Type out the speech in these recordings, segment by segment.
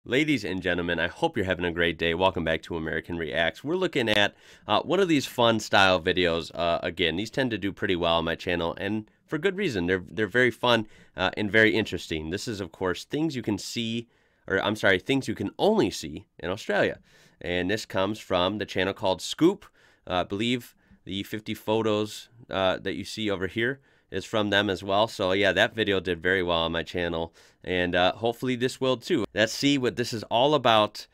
Ladies and gentlemen, I hope you're having a great day. Welcome back to American Reacts. We're looking at one of these fun style videos. Again, these tend to do pretty well on my channel, and for good reason. They're very fun and very interesting. This is, of course, things you can see, or I'm sorry, things you can only see in Australia. And this comes from the channel called Scoop. I believe the 50 photos that you see over here is from them as well. So yeah, that video did very well on my channel, and hopefully this will too. Let's see what this is all about.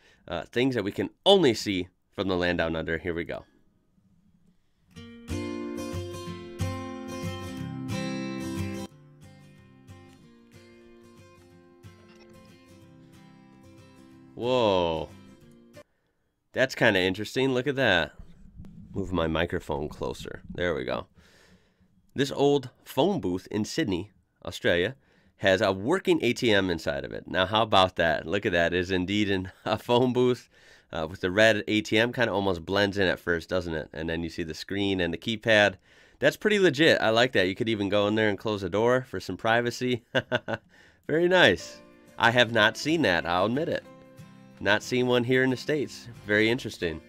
Things that we can only see from the land down under. Here we go. Whoa, that's kind of interesting. Look at that. Move my microphone closer. There we go. This old phone booth in Sydney, Australia, has a working ATM inside of it. Now, how about that? Look at that. It is indeed a phone booth with the red ATM. Kind of almost blends in at first, doesn't it? And then you see the screen and the keypad. That's pretty legit. I like that. You could even go in there and close the door for some privacy. Very nice. I have not seen that. I'll admit it. Not seen one here in the States. Very interesting.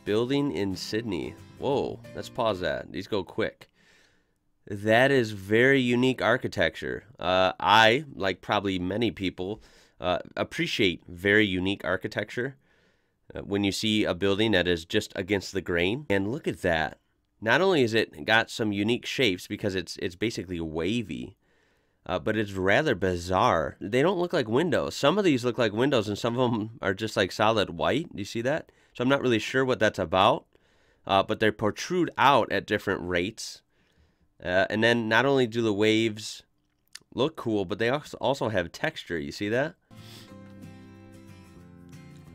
Building in Sydney. Whoa, let's pause that. These go quick. That is very unique architecture. I, like probably many people, appreciate very unique architecture when you see a building that is just against the grain. And look at that. Not only is it got some unique shapes because it's basically wavy, but it's rather bizarre. They don't look like windows. Some of these look like windows and some of them are just like solid white. Do you see that? So I'm not really sure what that's about. But they protrude out at different rates. And then not only do the waves look cool, but they also have texture. You see that?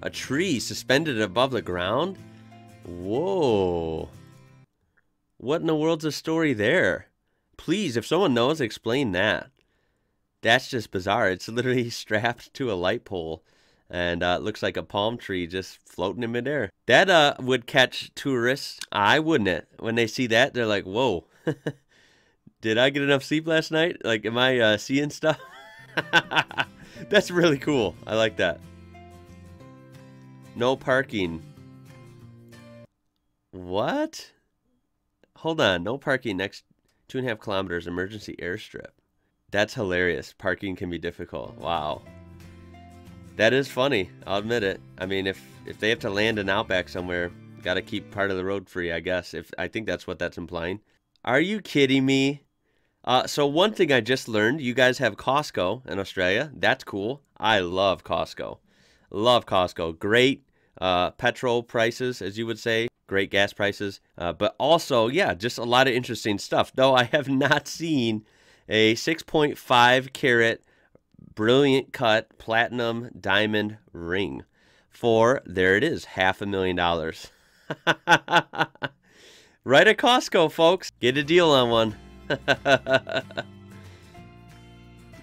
A tree suspended above the ground? Whoa. What in the world's the story there? Please, if someone knows, explain that. That's just bizarre. It's literally strapped to a light pole. And looks like a palm tree just floating in midair. That would catch tourists' eye, wouldn't it? When they see that, they're like, whoa. Did I get enough sleep last night? Like, am I seeing stuff? That's really cool. I like that. No parking. What? Hold on. No parking next 2.5 kilometers emergency airstrip. That's hilarious. Parking can be difficult. Wow. That is funny. I'll admit it. I mean, if they have to land in Outback somewhere, got to keep part of the road free, I guess. I think that's what that's implying. Are you kidding me? So one thing I just learned, you guys have Costco in Australia. That's cool. I love Costco. Love Costco. Great petrol prices, as you would say. Great gas prices. But also, yeah, just a lot of interesting stuff. Though I have not seen a 6.5 carat brilliant cut platinum diamond ring for, there it is, $500,000. Right at Costco, folks. Get a deal on one.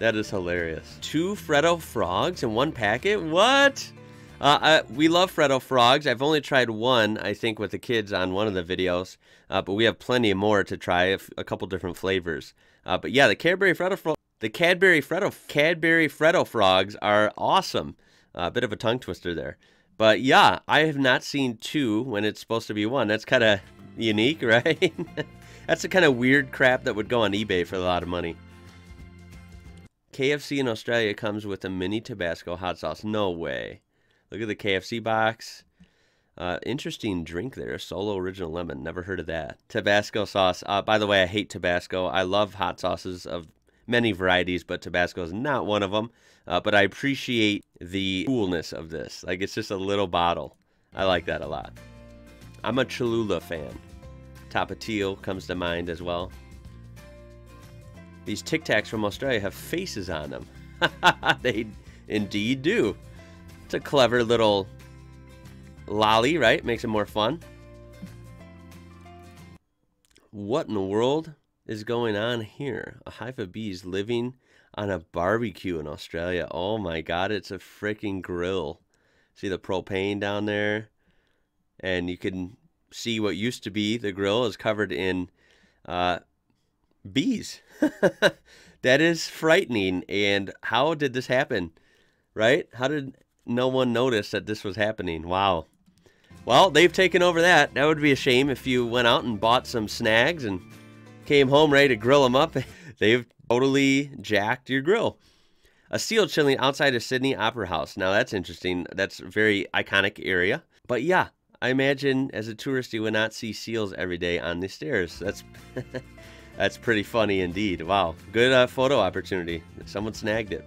That is hilarious. 2 Freddo frogs in one packet? What? We love Freddo frogs. I've only tried one, I think, with the kids on one of the videos, but we have plenty more to try, a couple different flavors. But yeah, the Cadbury Freddo frogs are awesome. A bit of a tongue twister there. But yeah, I have not seen 2 when it's supposed to be 1. That's kind of unique, right? That's the kind of weird crap that would go on eBay for a lot of money. KFC in Australia comes with a mini Tabasco hot sauce. No way. Look at the KFC box. Interesting drink there. Solo Original Lemon. Never heard of that. Tabasco sauce. By the way, I hate Tabasco. I love hot sauces of many varieties, but Tabasco is not one of them. But I appreciate the coolness of this. Like, it's just a little bottle. I like that a lot. I'm a Cholula fan. Tapatio comes to mind as well. These Tic Tacs from Australia have faces on them. They indeed do. It's a clever little lolly, right? Makes it more fun. What in the world is going on here? A hive of bees living on a barbecue in Australia. Oh my God, it's a freaking grill. See the propane down there? And you can see what used to be the grill is covered in bees. That is frightening. And how did this happen? Right? How did no one notice that this was happening? Wow. Well, they've taken over that. That would be a shame if you went out and bought some snags and came home ready to grill them up. They've totally jacked your grill. A seal chilling outside of Sydney Opera House. Now that's interesting. That's a very iconic area. But yeah, I imagine as a tourist you would not see seals every day on the stairs. That's that's pretty funny indeed. Wow, good photo opportunity. Someone snagged it.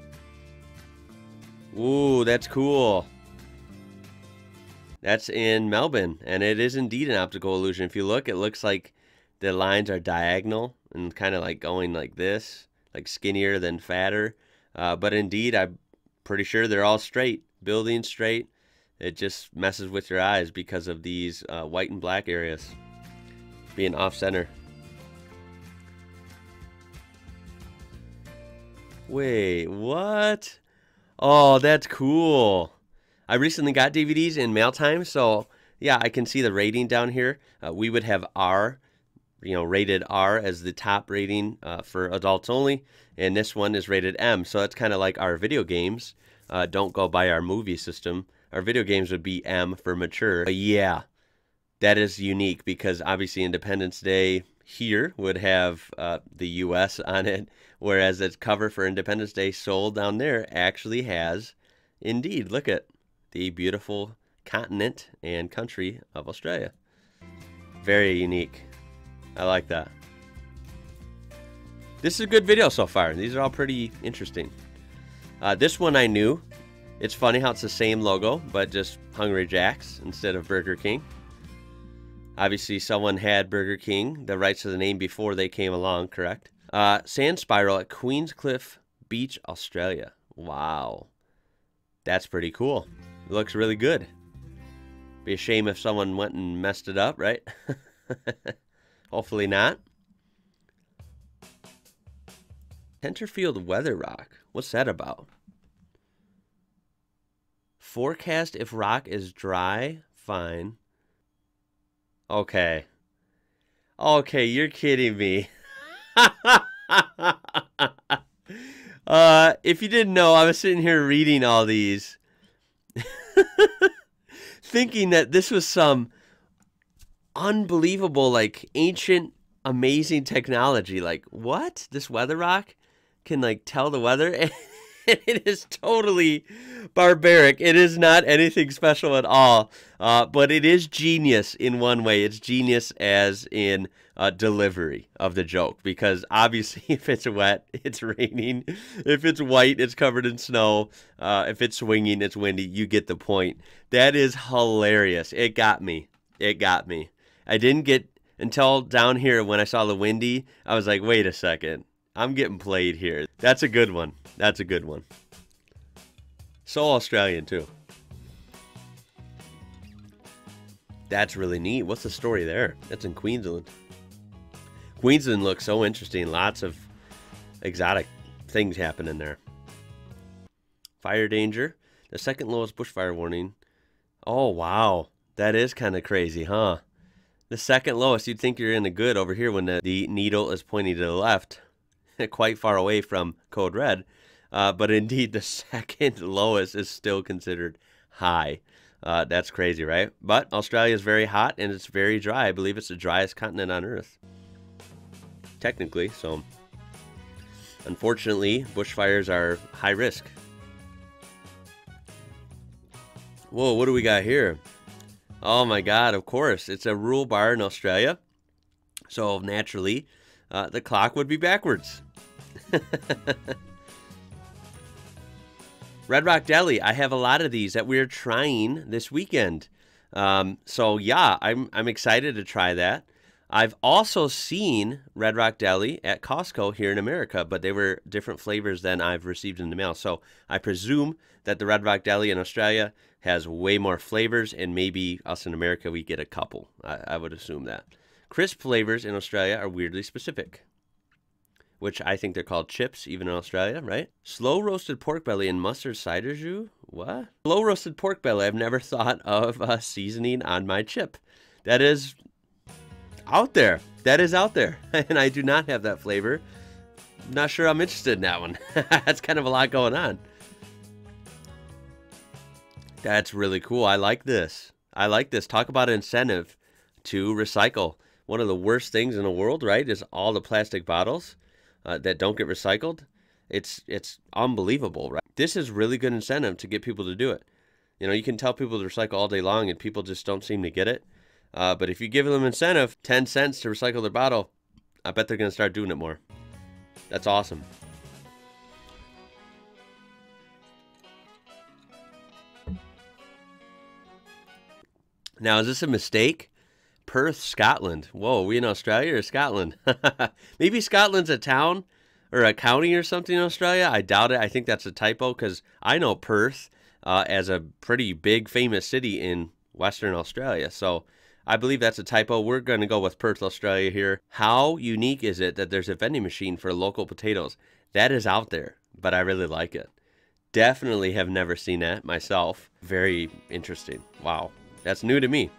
Ooh, that's cool. That's in Melbourne, and it is indeed an optical illusion. If you look, it looks like the lines are diagonal and kind of like going like this, like skinnier than fatter. But indeed, I'm pretty sure they're all straight, building straight. It just messes with your eyes because of these white and black areas being off-center. Wait, what? Oh, that's cool. I recently got DVDs in mail time, so yeah, I can see the rating down here. We would have R, rated R as the top rating for adults only, and this one is rated M. So it's kind of like our video games. Don't go by our movie system. Our video games would be M for mature. But yeah, that is unique because obviously Independence Day here would have the U.S. on it, whereas its cover for Independence Day sold down there actually has, indeed, look at the beautiful continent and country of Australia. Very unique. I like that. This is a good video so far. These are all pretty interesting. This one I knew. It's funny how it's the same logo, but just Hungry Jack's instead of Burger King. Obviously, someone had Burger King, the rights to the name before they came along, correct? Sand Spiral at Queenscliff Beach, Australia. Wow. That's pretty cool. It looks really good. Be a shame if someone went and messed it up, right? Hopefully not. Tenterfield Weather Rock. What's that about? Forecast if rock is dry, fine. Okay. Okay, you're kidding me. If you didn't know, I was sitting here reading all these. Thinking that this was some unbelievable, like, ancient, amazing technology. Like, what? This weather rock can, like, tell the weather? And it is totally barbaric. It is not anything special at all. But it is genius in one way. It's genius as in delivery of the joke. Because obviously if it's wet, it's raining. If it's white, it's covered in snow. If it's swinging, it's windy. You get the point. That is hilarious. It got me. It got me. I didn't get until down here when I saw the windy. I was like, wait a second. I'm getting played here. That's a good one. That's a good one. So Australian, too. That's really neat. What's the story there? That's in Queensland. Queensland looks so interesting. Lots of exotic things happening there. Fire danger. The second lowest bushfire warning. Oh, wow. That is kind of crazy, huh? The second lowest. You'd think you're in the good over here when the needle is pointing to the left. Quite far away from code red. But indeed, the second lowest is still considered high. That's crazy, right? But Australia is very hot and it's very dry. I believe it's the driest continent on Earth. Technically, so unfortunately, bushfires are high risk. Whoa, what do we got here? Oh my God, of course. It's a rule bar in Australia. So naturally, the clock would be backwards. Red Rock Deli. I have a lot of these that we're trying this weekend. So yeah, I'm excited to try that. I've also seen Red Rock Deli at Costco here in America, but they were different flavors than I've received in the mail. So I presume that the Red Rock Deli in Australia has way more flavors, and maybe us in America, we get a couple. I would assume that. Crisp flavors in Australia are weirdly specific, which I think they're called chips, even in Australia, right? Slow roasted pork belly and mustard cider jus? What? Slow roasted pork belly. I've never thought of seasoning on my chip. That is Out there. That is out there. And I do not have that flavor. Not sure I'm interested in that one. That's kind of a lot going on. That's really cool. I like this. I like this. Talk about an incentive to recycle. One of the worst things in the world, right, is all the plastic bottles that don't get recycled. It's unbelievable, right? This is really good incentive to get people to do it. You know, you can tell people to recycle all day long and people just don't seem to get it. But if you give them incentive, 10 cents to recycle their bottle, I bet they're going to start doing it more. That's awesome. Now, is this a mistake? Perth, Scotland. Whoa, we in Australia or Scotland? Maybe Scotland's a town or a county or something in Australia. I doubt it. I think that's a typo because I know Perth as a pretty big famous city in Western Australia. So I believe that's a typo. We're going to go with Perth, Australia here. How unique is it that there's a vending machine for local potatoes? That is out there, but I really like it. Definitely have never seen that myself. Very interesting. Wow. That's new to me.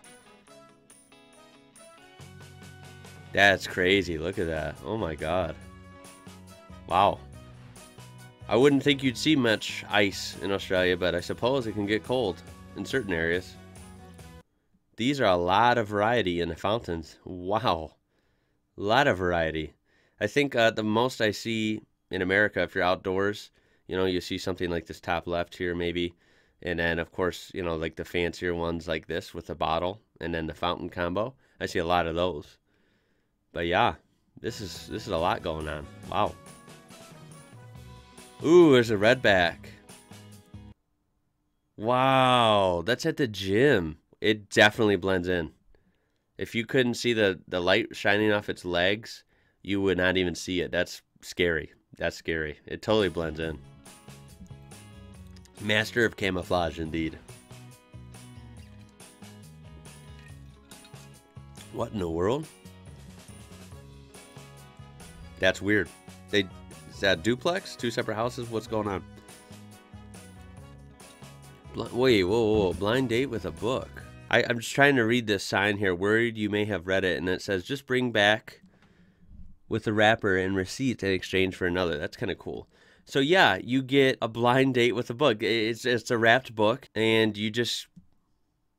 That's crazy. Look at that. Oh my God. Wow. I wouldn't think you'd see much ice in Australia, but I suppose it can get cold in certain areas. These are a lot of variety in the fountains. Wow. A lot of variety. I think the most I see in America, if you're outdoors, you know, you see something like this top left here maybe. And then, of course, you know, like the fancier ones like this with the bottle and then the fountain combo. I see a lot of those. But yeah, this is a lot going on. Wow. Ooh, there's a redback. Wow, that's at the gym. It definitely blends in. If you couldn't see the light shining off its legs, you would not even see it. That's scary. That's scary. It totally blends in. Master of camouflage, indeed. What in the world? That's weird. Is that duplex? Two separate houses? What's going on? Wait, whoa. Blind date with a book. I'm just trying to read this sign here. Worried you may have read it. And it says, just bring back with the wrapper and receipt in exchange for another. That's kind of cool. So yeah, you get a blind date with a book. It's a wrapped book, and you just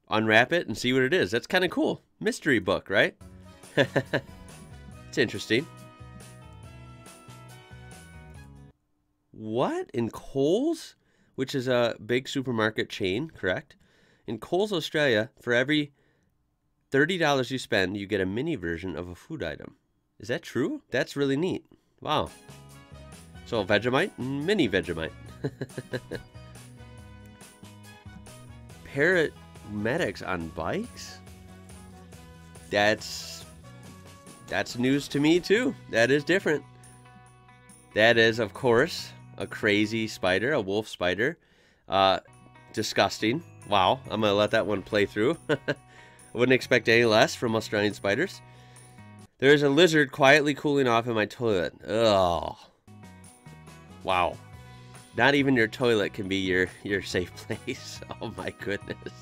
unwrap it and see what it is. That's kind of cool. Mystery book, right? It's interesting. What? In Coles? Which is a big supermarket chain, correct? In Coles, Australia, for every $30 you spend, you get a mini version of a food item. Is that true? That's really neat. Wow. So Vegemite, mini Vegemite. Paramedics on bikes? That's news to me too. That is different. That is, of course, a crazy spider, a wolf spider. Disgusting. Wow, I'm gonna let that one play through. I wouldn't expect any less from Australian spiders. There's a lizard quietly cooling off in my toilet. Ugh. Wow. Not even your toilet can be your safe place. Oh my goodness.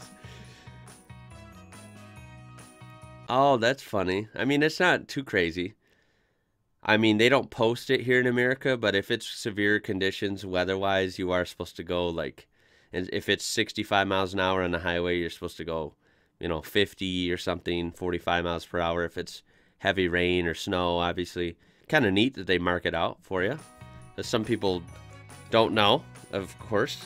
Oh, that's funny. I mean, it's not too crazy. I mean, they don't post it here in America, but if it's severe conditions weather-wise, you are supposed to go like, and if it's 65 miles an hour on the highway, you're supposed to go, 50 or something, 45 miles per hour. If it's heavy rain or snow, obviously. Kind of neat that they mark it out for you. Some people don't know, of course.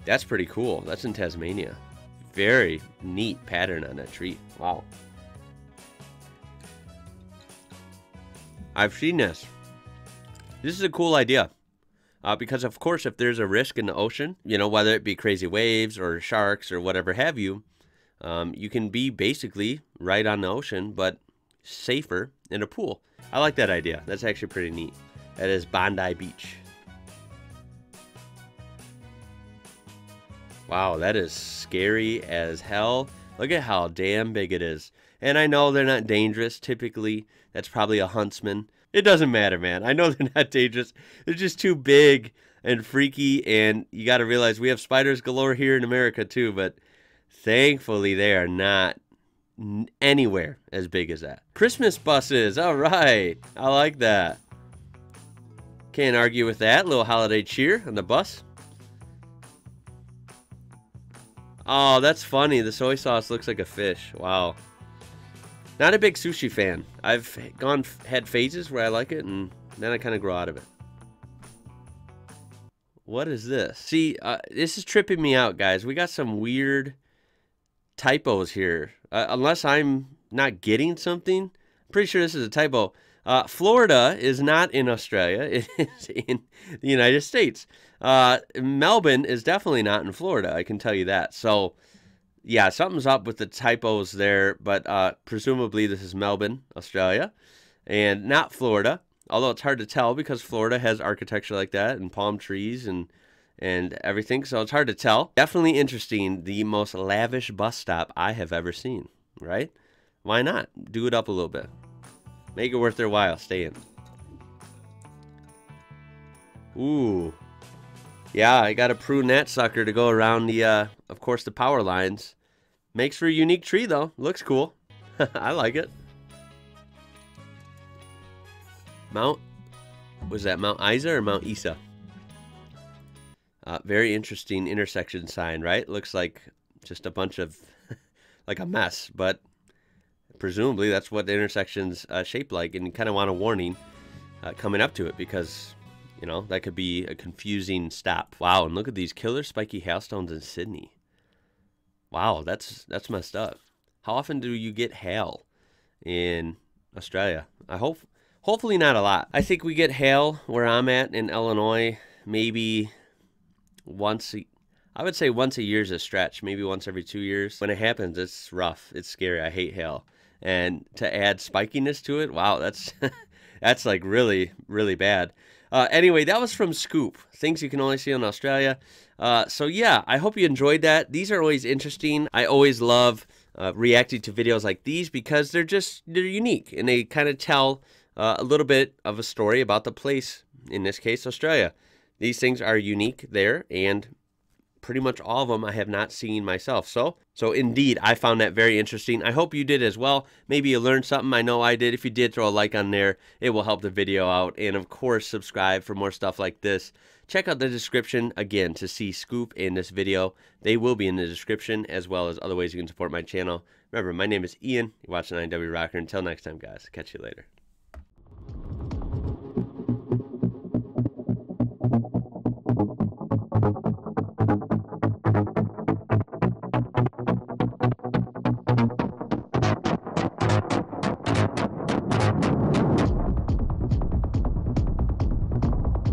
That's pretty cool. That's in Tasmania. Very neat pattern on that tree. Wow. I've seen this. This is a cool idea. Because, of course, if there's a risk in the ocean, whether it be crazy waves or sharks or whatever have you, you can be basically right on the ocean, but safer in a pool. I like that idea. That's actually pretty neat. That is Bondi Beach. Wow, that is scary as hell. Look at how damn big it is. And I know they're not dangerous. Typically, that's probably a huntsman. It doesn't matter, man. I know they're not dangerous. They're just too big and freaky, and you got to realize we have spiders galore here in America too, but Thankfully, they are not anywhere as big as that. Christmas buses, all right. I like that. Can't argue with that. Little holiday cheer on the bus. Oh, that's funny. The soy sauce looks like a fish. Wow. Not a big sushi fan. I've had phases where I like it, and then I kind of grow out of it. What is this? See, this is tripping me out, guys. We got some weird typos here. Unless I'm not getting something, I'm pretty sure this is a typo. Florida is not in Australia. It is in the United States. Melbourne is definitely not in Florida. I can tell you that. So, yeah, something's up with the typos there. But presumably this is Melbourne, Australia, and not Florida. Although it's hard to tell because Florida has architecture like that and palm trees and everything. So it's hard to tell. Definitely interesting. The most lavish bus stop I have ever seen, right? Why not? Do it up a little bit. Make it worth their while staying. Ooh. Yeah, I got to prune that sucker to go around the, of course, the power lines. Makes for a unique tree, though. Looks cool. I like it. Was that Mount Isa or Mount Isa? Very interesting intersection sign, right? Looks like just a bunch of, like a mess, but presumably that's what the intersection's shaped like, and you kind of want a warning coming up to it because, you know, that could be a confusing stop. Wow, and look at these killer spiky hailstones in Sydney. Wow, that's messed up. How often do you get hail in Australia? Hopefully not a lot. I think we get hail where I'm at in Illinois maybe I would say once a year is a stretch, maybe once every 2 years. When it happens, it's rough. It's scary. I hate hail. And to add spikiness to it, wow, that's that's like really, really bad. Anyway, that was from Scoop. Things you can only see in Australia. So yeah, I hope you enjoyed that. These are always interesting. I always love reacting to videos like these because they're unique and they kind of tell a little bit of a story about the place, in this case, Australia. These things are unique there, and pretty much all of them I have not seen myself. So indeed, I found that very interesting. I hope you did as well. Maybe you learned something. I know I did. If you did, throw a like on there. It will help the video out. And of course, subscribe for more stuff like this. Check out the description, again, to see Scoop in this video. They will be in the description, as well as other ways you can support my channel. Remember, my name is Ian. You're watching IWrocker. Until next time, guys. Catch you later.